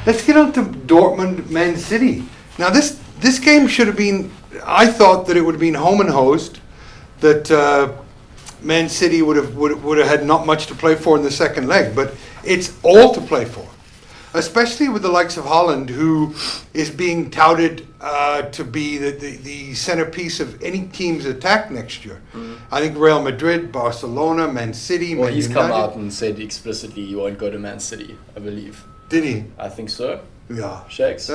Let's get on to Dortmund, Man City. Now this game should have been. I thought that it would have been home and host. That Man City would have had not much to play for in the second leg, but it's all to play for. Especially with the likes of Haaland, who is being touted to be the centerpiece of any team's attack next year. I think Real Madrid, Barcelona, Man City, Well, Man he's United. come out and said explicitly he won't go to Man City, I believe. Did he? I think so. Yeah. Shakes?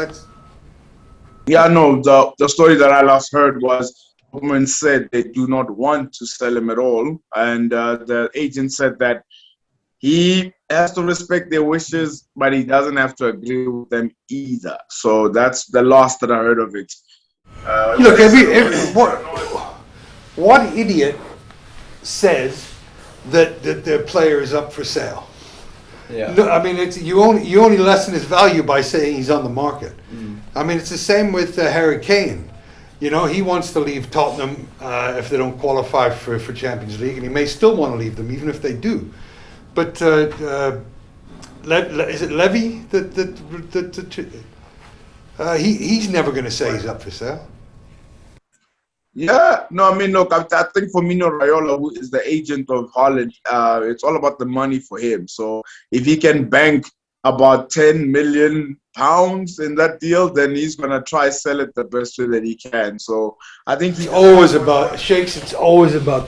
Yeah, no, the story that I last heard was Dortmund said they do not want to sell him at all. And the agent said that he has to respect their wishes, but he doesn't have to agree with them either. So that's the last that I heard of it. Look, what idiot says that their player is up for sale? Yeah. No, I mean, you only lessen his value by saying he's on the market. I mean, it's the same with Harry Kane. You know, he wants to leave Tottenham if they don't qualify for Champions League, and he may still want to leave them even if they do. But is it Levy he's never going to say he's up for sale. Yeah, no, I mean, look, I think for Mino Raiola, who is the agent of Haaland, it's all about the money for him. So if he can bank about £10 million in that deal, then he's going to try sell it the best way that he can. So I think it's always about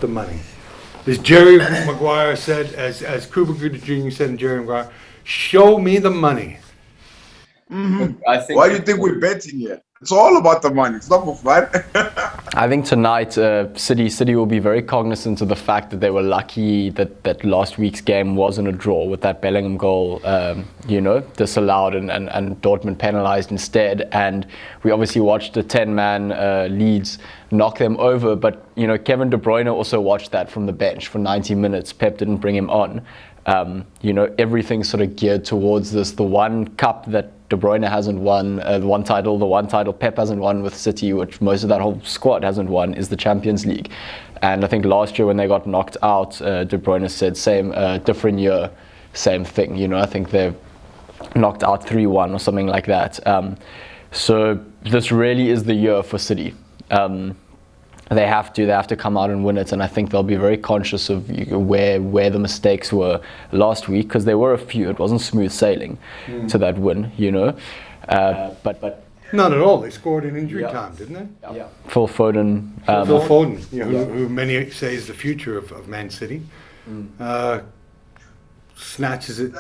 the money. As Jerry Maguire said, as Cuba Gooding Jr. said, and Jerry Maguire, show me the money. Mm-hmm. Why do you think we're betting here? It's all about the money. It's not for fun. I think tonight City will be very cognizant of the fact that they were lucky that last week's game wasn't a draw with that Bellingham goal, disallowed and Dortmund penalised instead. And we obviously watched the 10-man Leeds knock them over. But, Kevin De Bruyne also watched that from the bench for 90 minutes. Pep didn't bring him on. Everything's sort of geared towards this. The one cup that De Bruyne hasn't won, the one title Pep hasn't won with City, which most of that whole squad hasn't won, is the Champions League. And I think last year when they got knocked out, De Bruyne said same, different year, same thing. I think they've knocked out 3-1 or something like that. So this really is the year for City. They have to come out and win it, and I think they'll be very conscious of where the mistakes were last week, because there were a few. It wasn't smooth sailing to that win, but not at all. They scored in injury time, didn't they? Yeah. Phil Foden, who many say is the future of Man City, snatches it.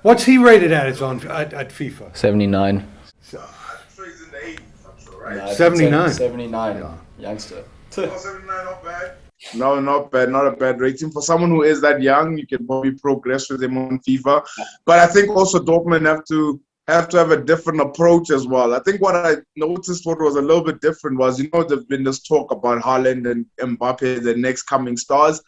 What's he rated at? It's on at FIFA 79. So, I'm sure he's in the 80s. I'm sure, right? No, 79. 79. Youngster. 79, not bad. No, not bad. Not a bad rating. For someone who is that young, you can probably progress with him on FIFA. But I think also Dortmund have to have a different approach as well. I think what I noticed what was a little bit different was, there's been this talk about Haaland and Mbappe, the next coming stars.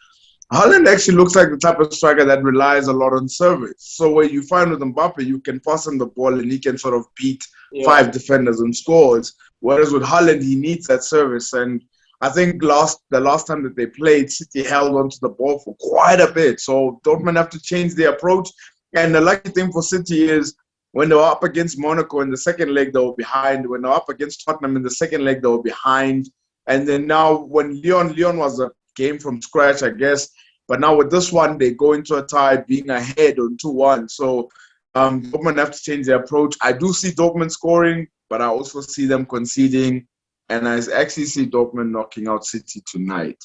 Haaland actually looks like the type of striker that relies a lot on service. So what you find with Mbappe, you can pass him the ball and he can sort of beat 5 defenders and scores. Whereas with Haaland, he needs that service. And I think the last time that they played, City held onto the ball for quite a bit. So Dortmund have to change their approach. And the lucky thing for City is when they were up against Monaco in the second leg, they were behind. When they were up against Tottenham in the second leg, they were behind. And then now when Lyon was a game from scratch, I guess. But now with this one, they go into a tie being ahead on 2-1. So Dortmund have to change their approach. I do see Dortmund scoring, but I also see them conceding. And I actually see Dortmund knocking out City tonight.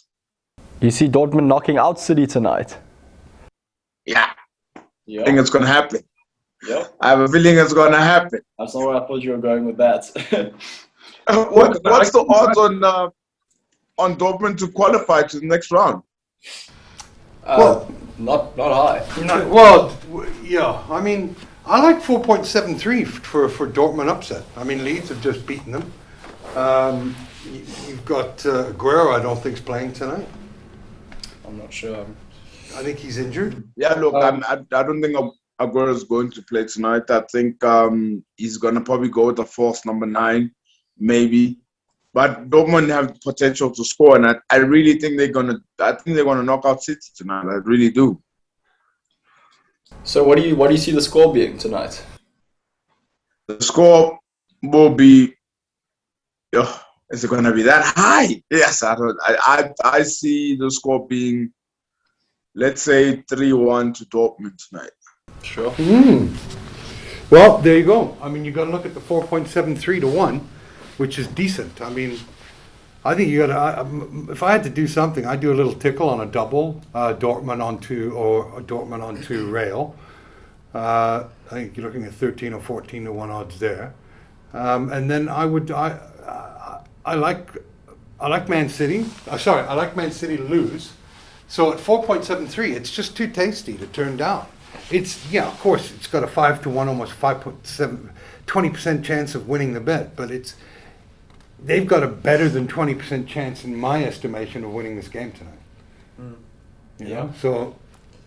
You see Dortmund knocking out City tonight? Yeah. I think it's going to happen. Yeah. I have a feeling it's going to happen. That's not where I thought you were going with that. What's the odds on Dortmund to qualify to the next round? Not high. I mean, I like 4.73 for Dortmund upset. I mean, Leeds have just beaten them. You've got Aguero, I don't think is playing tonight. I'm not sure. I think he's injured. Yeah, look, I don't think Aguero is going to play tonight. I think he's going to probably go with a false number 9, maybe. But Dortmund have potential to score, and I really think they're gonna knock out City tonight. I really do. So what do you see the score being tonight? The score will be. Is it going to be that high? Yes, I don't. I see the score being, let's say, 3-1 to Dortmund tonight. Sure. Well, there you go. I mean, you got to look at the 4.73 to 1, which is decent. I mean, I think you got to. If I had to do something, I'd do a little tickle on a double, Dortmund onto Rail. I think you're looking at 13 or 14 to 1 odds there. And then I like Man City. I like Man City to lose. So at 4.73, it's just too tasty to turn down. Of course, it's got a 5 to 1, almost 5.7, 20% chance of winning the bet, but they've got a better than 20% chance, in my estimation, of winning this game tonight. You know? So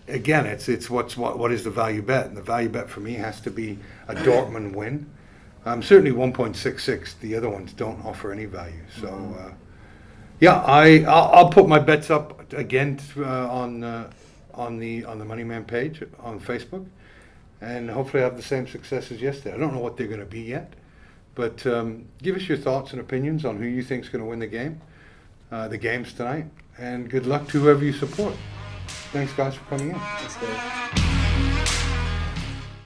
again, it's what is the value bet? And the value bet for me has to be a Dortmund win. Certainly 1.66. The other ones don't offer any value. So I'll put my bets up again on the MoneyMan page on Facebook, and hopefully have the same success as yesterday. I don't know what they're going to be yet, but give us your thoughts and opinions on who you think is going to win the games tonight, and good luck to whoever you support. Thanks, guys, for coming in. Thanks, guys.